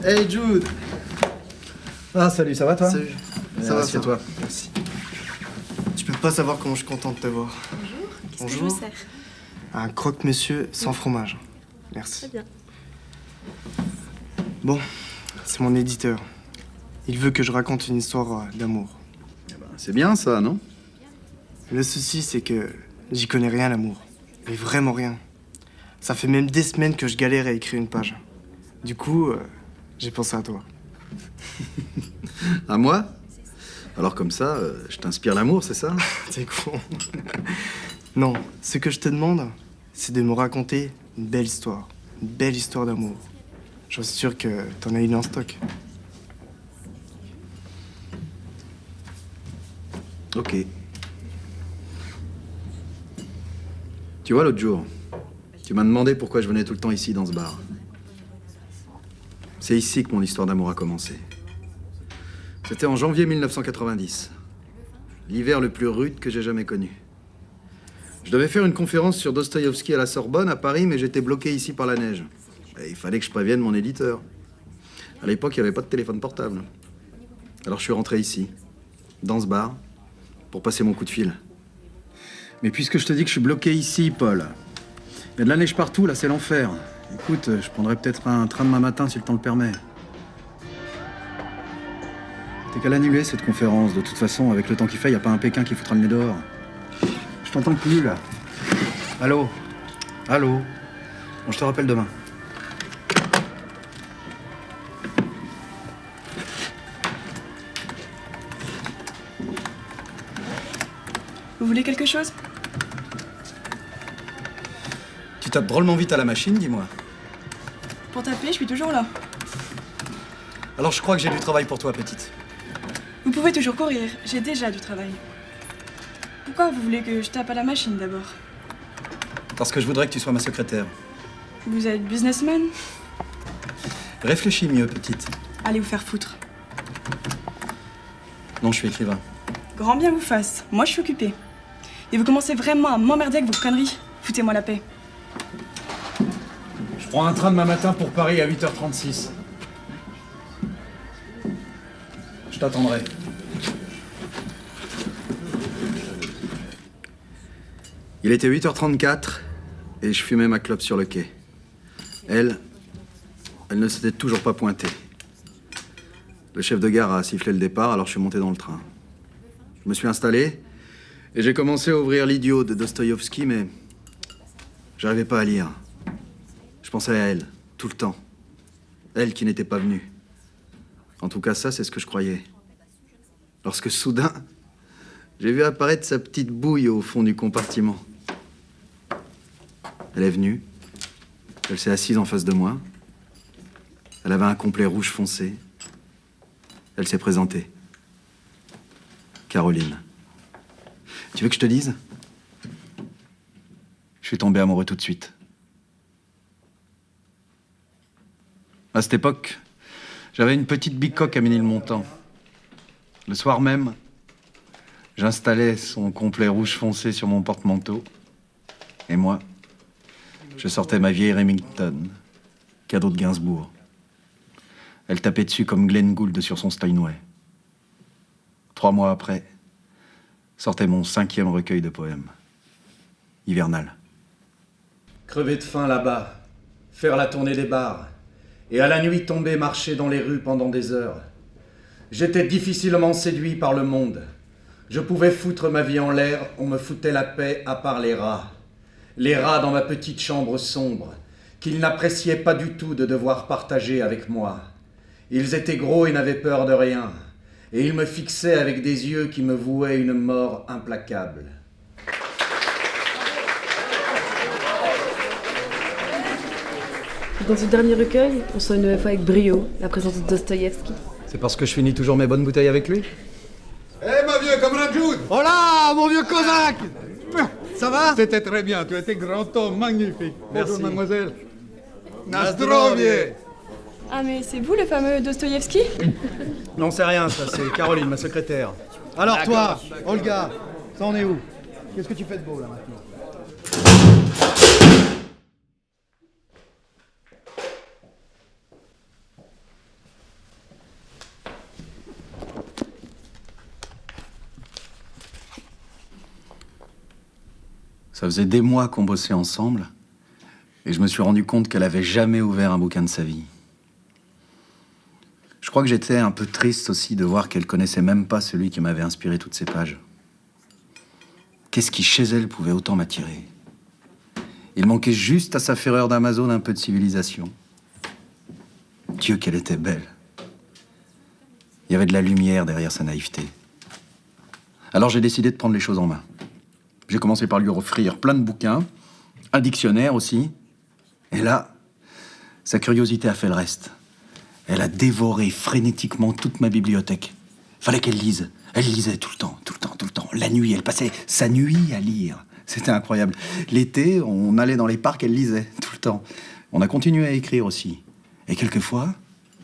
Hey Jude. Ah salut, ça va toi? Salut. Ça va, assieds-toi. Merci. Tu peux pas savoir comment je suis content de te voir. Bonjour, qu'est-ce que Bonjour. je vous sers? Un croque-monsieur sans fromage. Merci. Très bien. Bon, c'est mon éditeur. Il veut que je raconte une histoire d'amour. C'est bien ça, non? Le souci, c'est que j'y connais rien, l'amour. Mais vraiment rien. Ça fait même des semaines que je galère à écrire une page. Du coup, j'ai pensé à toi. À moi? Alors comme ça, je t'inspire l'amour, c'est ça? T'es con. Non, ce que je te demande, c'est de me raconter une belle histoire. Une belle histoire d'amour. Je suis sûr que t'en as une en stock. Ok. Tu vois, l'autre jour, tu m'as demandé pourquoi je venais tout le temps ici, dans ce bar. C'est ici que mon histoire d'amour a commencé. C'était en janvier 1990. L'hiver le plus rude que j'ai jamais connu. Je devais faire une conférence sur Dostoïevski à la Sorbonne, à Paris, mais j'étais bloqué ici par la neige. Et il fallait que je prévienne mon éditeur. À l'époque, il n'y avait pas de téléphone portable. Alors je suis rentré ici, dans ce bar, pour passer mon coup de fil. Mais puisque je te dis que je suis bloqué ici, Paul, il y a de la neige partout, là, c'est l'enfer. Écoute, je prendrai peut-être un train demain matin si le temps le permet. T'es qu'à l'annuler, cette conférence. De toute façon, avec le temps qu'il fait, y a pas un Pékin qui foutra le nez dehors. Je t'entends plus, là. Allô? Allô? Bon, je te rappelle demain. Vous voulez quelque chose? Tu tapes drôlement vite à la machine, dis-moi. Pour taper, je suis toujours là. Alors je crois que j'ai du travail pour toi, petite. Vous pouvez toujours courir, j'ai déjà du travail. Pourquoi vous voulez que je tape à la machine d'abord? Parce que je voudrais que tu sois ma secrétaire. Vous êtes businessman? Réfléchis mieux, petite. Allez vous faire foutre. Non, je suis écrivain. Grand bien vous fasse, moi je suis occupée. Et vous commencez vraiment à m'emmerder avec vos conneries. Foutez-moi la paix. Je prends un train demain matin pour Paris à 8h36. Je t'attendrai. Il était 8h34 et je fumais ma clope sur le quai. Elle ne s'était toujours pas pointée. Le chef de gare a sifflé le départ, alors je suis monté dans le train. Je me suis installé et j'ai commencé à ouvrir l'Idiot de Dostoïevski, mais j'arrivais pas à lire. Je pensais à elle, tout le temps. Elle qui n'était pas venue. En tout cas, ça, c'est ce que je croyais. Lorsque soudain, j'ai vu apparaître sa petite bouille au fond du compartiment. Elle est venue. Elle s'est assise en face de moi. Elle avait un complet rouge foncé. Elle s'est présentée. Caroline. Tu veux que je te dise? Je suis tombé amoureux tout de suite. À cette époque, j'avais une petite bicoque à Ménilmontant. Le soir même, j'installais son complet rouge foncé sur mon porte-manteau. Et moi, je sortais ma vieille Remington, cadeau de Gainsbourg. Elle tapait dessus comme Glenn Gould sur son Steinway. 3 mois après, sortait mon 5e recueil de poèmes. Hivernal. Crever de faim là-bas, faire la tournée des bars, et à la nuit tomber marcher dans les rues pendant des heures. J'étais difficilement séduit par le monde. Je pouvais foutre ma vie en l'air, on me foutait la paix à part les rats. Les rats dans ma petite chambre sombre, qu'ils n'appréciaient pas du tout de devoir partager avec moi. Ils étaient gros et n'avaient peur de rien, et ils me fixaient avec des yeux qui me vouaient une mort implacable. Dans ce dernier recueil, on sent une nouvelle fois avec brio la présence de Dostoïevski. C'est parce que je finis toujours mes bonnes bouteilles avec lui? Eh, ma vieux camarade Jude! Oh là, mon vieux Cosaque! Ça va? C'était très bien, tu étais grand homme, magnifique. Merci. Bonjour, mademoiselle. Nazdrovie! Ah mais c'est vous le fameux Dostoïevski? Non, c'est rien, ça, c'est Caroline, ma secrétaire. Alors toi, Olga, ça en est où? Qu'est-ce que tu fais de beau là maintenant? Ça faisait des mois qu'on bossait ensemble, et je me suis rendu compte qu'elle avait jamais ouvert un bouquin de sa vie. Je crois que j'étais un peu triste aussi de voir qu'elle connaissait même pas celui qui m'avait inspiré toutes ces pages. Qu'est-ce qui, chez elle, pouvait autant m'attirer? Il manquait juste à sa fureur d'Amazon un peu de civilisation. Dieu, qu'elle était belle. Il y avait de la lumière derrière sa naïveté. Alors j'ai décidé de prendre les choses en main. J'ai commencé par lui offrir plein de bouquins, un dictionnaire aussi. Et là, sa curiosité a fait le reste. Elle a dévoré frénétiquement toute ma bibliothèque. Fallait qu'elle lise. Elle lisait tout le temps, tout le temps, tout le temps. La nuit, elle passait sa nuit à lire. C'était incroyable. L'été, on allait dans les parcs, elle lisait tout le temps. On a continué à écrire aussi. Et quelquefois,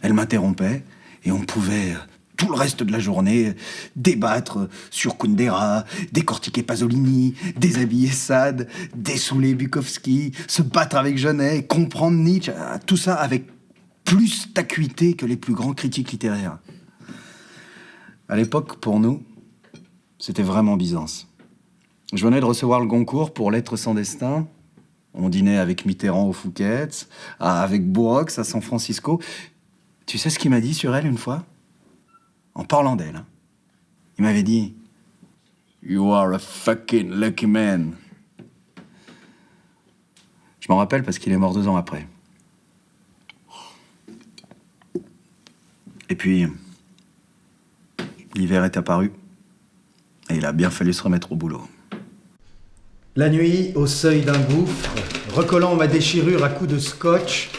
elle m'interrompait et on pouvait, tout le reste de la journée, débattre sur Kundera, décortiquer Pasolini, déshabiller Sade, dessouler Bukowski, se battre avec Genet, comprendre Nietzsche, tout ça avec plus d'acuité que les plus grands critiques littéraires. À l'époque, pour nous, c'était vraiment Byzance. Je venais de recevoir le Goncourt pour Lettres sans destin. On dînait avec Mitterrand au Fouquet's, avec Bourrox à San Francisco. Tu sais ce qu'il m'a dit sur elle une fois? En parlant d'elle. Hein. Il m'avait dit « You are a fucking lucky man ». Je m'en rappelle parce qu'il est mort 2 ans après. Et puis, l'hiver est apparu et il a bien fallu se remettre au boulot. La nuit, au seuil d'un gouffre, recollant ma déchirure à coups de scotch.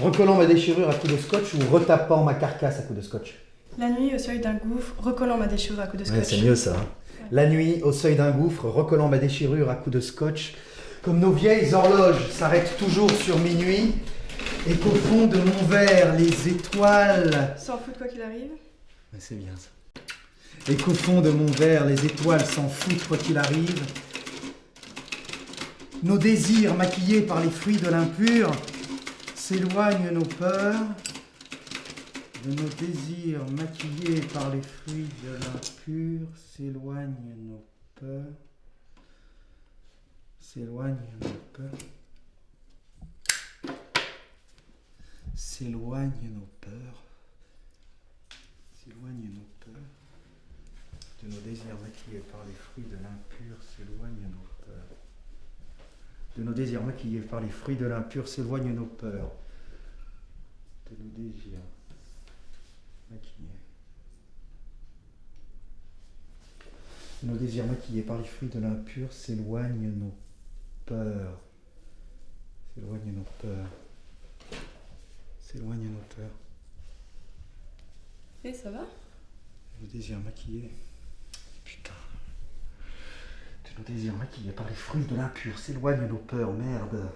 Recollant ma déchirure à coups de scotch ou retapant ma carcasse à coups de scotch? La nuit, au seuil d'un gouffre, recollant ma déchirure à coups de scotch. Ouais, c'est mieux ça. Hein. La nuit, au seuil d'un gouffre, recollant ma déchirure à coups de scotch. Comme nos vieilles horloges s'arrêtent toujours sur minuit et qu'au fond de mon verre, les étoiles... S'en fout quoi qu'il arrive. Ouais, c'est bien ça. Et qu'au fond de mon verre, les étoiles s'en foutent quoi qu'il arrive. Nos désirs maquillés par les fruits de l'impur s'éloignent nos peurs. De nos désirs maquillés par les fruits de l'impur s'éloignent nos peurs. S'éloignent nos peurs. S'éloignent nos peurs. S'éloignent nos peurs. De nos désirs maquillés par les fruits de l'impur s'éloignent nos peurs. De nos désirs maquillés par les fruits de l'impur s'éloignent nos peurs. De nos désirs maquillés. De nos désirs maquillés par les fruits de l'impur s'éloignent nos peurs. S'éloignent nos peurs. S'éloignent nos peurs. Et ça va? De nos désirs maquillés. Putain. De nos désirs maquillés par les fruits de l'impur s'éloignent nos peurs, merde.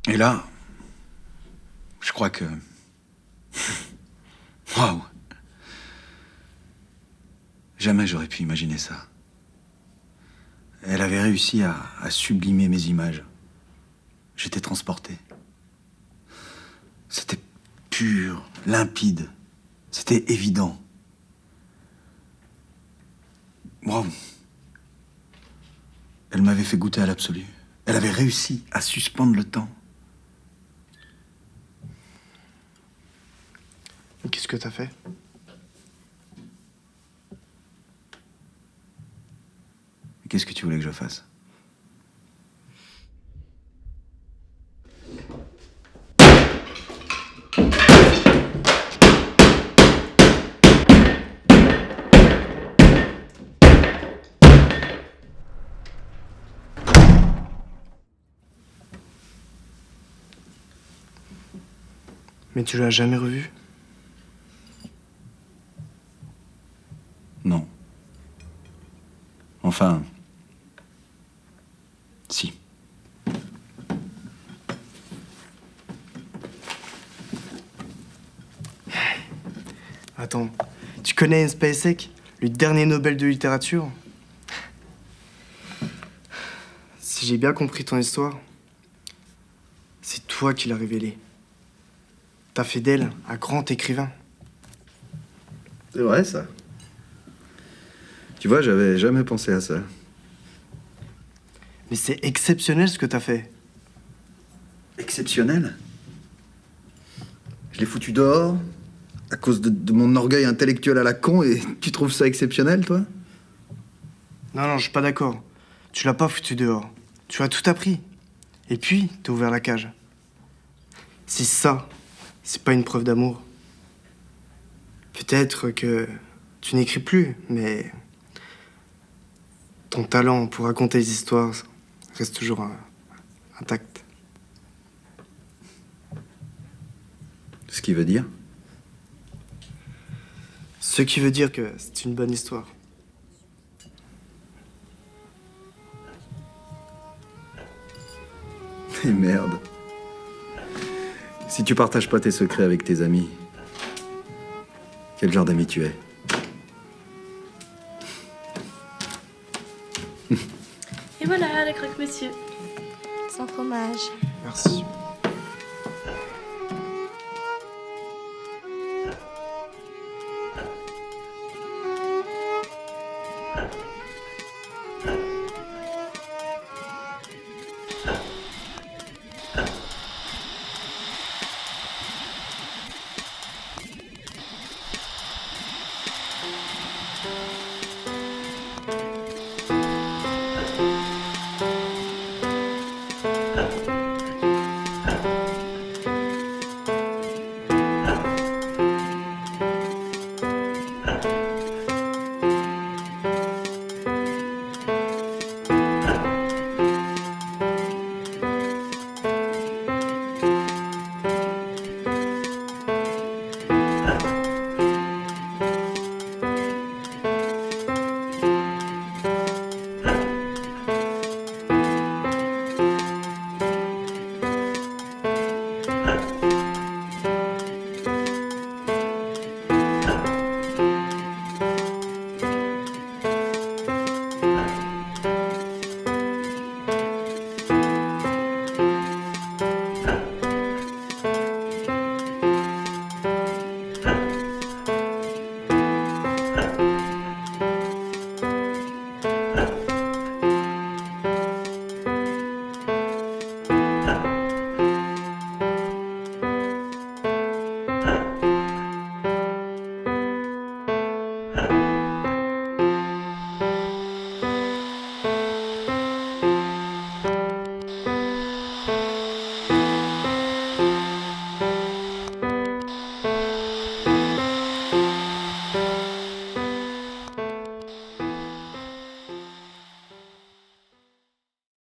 Et là, je crois que... Waouh! Jamais j'aurais pu imaginer ça. Elle avait réussi à sublimer mes images. J'étais transporté. C'était pur, limpide. C'était évident. Waouh! Elle m'avait fait goûter à l'absolu. Elle avait réussi à suspendre le temps. Et qu'est-ce que t'as fait? Qu'est-ce que tu voulais que je fasse? Mais tu l'as jamais revu? Non. Enfin... Si. Attends, tu connais Jens Spacek, le dernier Nobel de littérature? Si j'ai bien compris ton histoire, c'est toi qui l'as révélé. T'as fait d'elle un grand écrivain. C'est vrai, ça. Tu vois, j'avais jamais pensé à ça. Mais c'est exceptionnel ce que t'as fait. Exceptionnel. Je l'ai foutu dehors à cause de mon orgueil intellectuel à la con et tu trouves ça exceptionnel, toi? Non, je suis pas d'accord. Tu l'as pas foutu dehors. Tu as tout appris. Et puis, t'as ouvert la cage. Si ça, c'est pas une preuve d'amour. Peut-être que tu n'écris plus, mais ton talent pour raconter les histoires reste toujours intact. Ce qui veut dire? Ce qui veut dire que c'est une bonne histoire. Et merde. Si tu partages pas tes secrets avec tes amis, quel genre d'ami tu es? Et voilà, le croque-monsieur. Sans fromage. Merci.